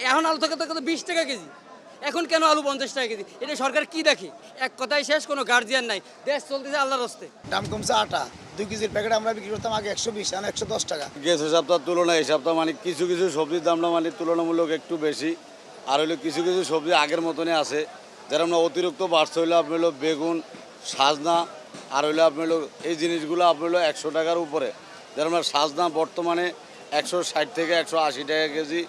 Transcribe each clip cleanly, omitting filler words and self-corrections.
এখন আলু থেকে তো 20 টাকা কেজি, এখন কেন আলু 50 টাকা কেজি? এটা সরকার কি দেখে? এক কথায় শেষ, কোনো গার্জিয়ান নাই, দেশ চলতেছে আল্লাহর হস্তে। দাম কমছে আটা 2 কেজির প্যাকেট আমরা বিক্রি করতাম আগে 120 আর 110 টাকা। গেছে সপ্তাহ তুলনায় এই সপ্তাহ মানে কিছু কিছু সবজির দামটা মানে তুলনামূলক একটু বেশি, আর হইলো কিছু কিছু সবজি আগের মতনই আছে। যেরকম না অতিরিক্ত বাড়ছে হইলো আপনার হলো বেগুন, সাজনা, আর হইলো আপনার হলো এই জিনিসগুলো আপনার হলো 100 টাকার উপরে। যেরকম না সাজনা বর্তমানে 160 থেকে 180 টাকা কেজি,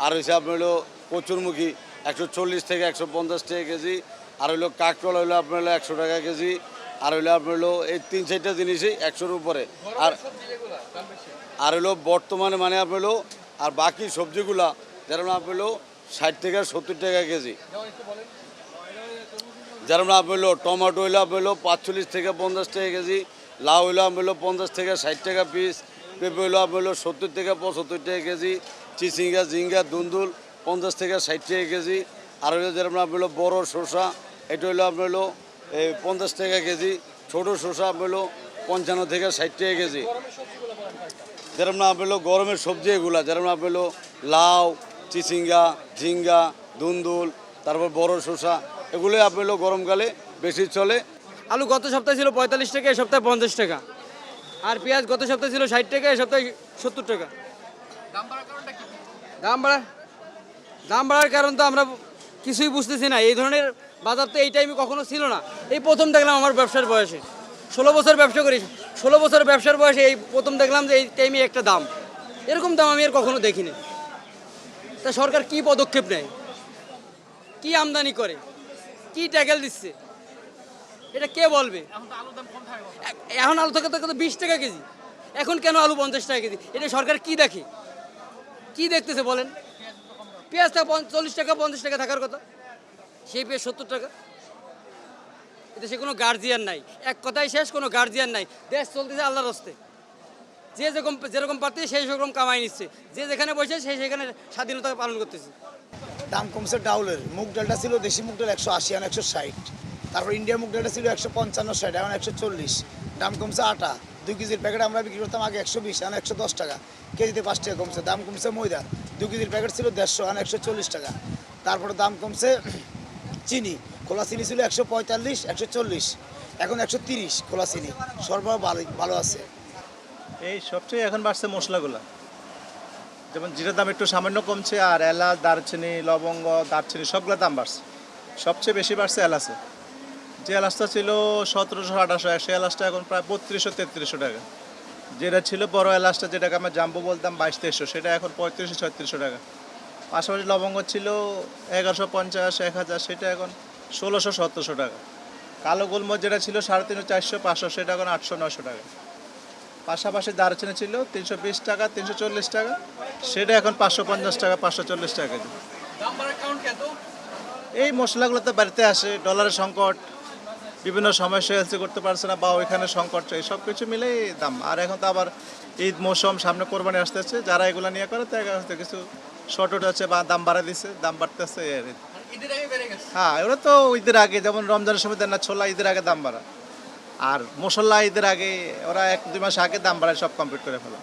আর হচ্ছে আপনার হলো কচুরমুখী 140 থেকে 150 টাকা কেজি, আর হইলো কাঁকরোল হইলো আপনার হলো 100 টাকা কেজি, আর হইলো আপনার হলো এই 3-4টা জিনিসই 100-র উপরে। আর হইলো বর্তমানে মানে আপনার হলো আর বাকি সবজিগুলা যেরকম আপনার হলো 60 থেকে 70 টাকা কেজি। যেরকম আপনার হলো টমেটো হইলো আপনার হলো 45 থেকে 50 টাকা কেজি, লাউ হইলো আপনার হলো 50 থেকে 60 টাকা পিস, পেঁপে হইলো আপনার হলো 70 থেকে 75 টাকা কেজি, চিচিঙ্গা, ঝিঙ্গা, দুন্দুল 50 থেকে 60 টাকা কেজি, আর হইলো যেরকম আপনার হলো বড় শসা, এটা হইলো আপনার হলো 50 টাকা কেজি, ছোটো শসা আপনার হলো 55 থেকে 60 টাকা কেজি। যেরকম না আপনার হলো গরমের সবজি এগুলা, যেরকম আপনার হলো লাউ, চিচিঙ্গা, ঝিঙ্গা, দুন্দুল, তারপর বড় শসা, এগুলোই আপনার হলো গরমকালে বেশি চলে। আলু গত সপ্তাহে ছিল 45 টাকা, এই সপ্তাহে 50 টাকা। আর পেঁয়াজ গত সপ্তাহে ছিল 60 টাকা, এই সপ্তাহে 70 টাকা। দাম বাড়ার কারণ তো আমরা কিছুই বুঝতেছি না। এই ধরনের বাজার তো এই টাইমে কখনো ছিল না, এই প্রথম দেখলাম আমার ব্যবসার বয়সে। 16 বছর ব্যবসা করি, 16 বছর ব্যবসার বয়সে এই প্রথম দেখলাম যে এই টাইমে একটা দাম, এরকম দাম আমি আর কখনো দেখিনি। তা সরকার কি পদক্ষেপ নেয়, কি আমদানি করে, কি ট্যাকেল দিচ্ছে, এটা কে বলবে? এখন আলু থেকে তো 20 টাকা কেজি, এখন কেন আলু 50 টাকা কেজি? এটা সরকার কি দেখে, কি দেখতেছে বলেন? পেঁয়াজটা 40 টাকা 50 টাকা থাকার কথা, সেই পেঁয়াজ 70 টাকা। এতে সে কোনো গার্জিয়ান নাই, এক কথায় শেষ, কোনো গার্জিয়ান নাই, দেশ চলতেছে আল্লাহর হস্তে। যে যেরকম পারতেছে সেই সেরকম কামাই নিচ্ছে, যে যেখানে বসে সেই সেখানে স্বাধীনতা পালন করতেছে। দাম কমছে ডাউলের, মুগ ডালটা ছিল দেশি মুগ ডাল 180 আর 160, তারপর ইন্ডিয়া মুগ ডালটা ছিল 155-60, এখন 140। দাম কমছে আটা 2 কেজির প্যাকেট আমরা বিক্রি করতাম আগে 120 আর 110 টাকা, কেজিতে 5 টাকা কমছে। দাম কমছে ময়দা 2 কেজির প্যাকেট ছিল 150 আর 140 টাকা। তারপরে দাম কমছে চিনি, খোলা চিনি ছিল 145 140, এখন 130 খোলা চিনি। সরবরাহ ভালো আছে। এই সবচেয়ে এখন বাড়ছে মশলাগুলো, যেমন জিরার দাম একটু সামান্য কমছে, আর এলাচ, দারচিনি, লবঙ্গ, দারচিনি সবগুলো দাম বাড়ছে। সবচেয়ে বেশি বাড়ছে এলাচে। যে এলাচটা ছিল 1700-1800, সেই এলাচটা এখন প্রায় 3200-3300 টাকা। যেটা ছিল বড় এলাচটা, যেটাকে আমরা জাম্বো বলতাম 2200-2300, সেটা এখন 3500-3600 টাকা। পাশাপাশি লবঙ্গ ছিল 1150-1000, সেটা এখন 1600-1700 টাকা। কালো গোলমরিচ যেটা ছিল 350-400-500, সেটা এখন 800-900 টাকা। পাশাপাশি দারচিনি ছিল 320 টাকা 340 টাকা, সেটা এখন 550 টাকা 540 টাকা কেজি। এই মশলাগুলো তো বাড়িতে আসে, ডলারের সংকট, বিভিন্ন সমস্যা এলসি করতে পারছে না, বা ওইখানে সংকট, এই সব কিছু মিলেই দাম। আর এখন তো আবার ঈদ মৌসুম সামনে, কোরবানি আসতেছে, যারা এগুলো নিয়ে করে তাদের কিছু শর্ট আছে বা দাম বাড়া দিচ্ছে, দাম বাড়তেছে। হ্যাঁ, ওরা তো ঈদের আগে, যেমন রমজানের সময় দেন না ছোলা, ঈদের আগে দাম বাড়া, আর মশলা ঈদের আগে, ওরা 1-2 মাস আগে দাম বাড়ায় সব কমপ্লিট করে ফেলা।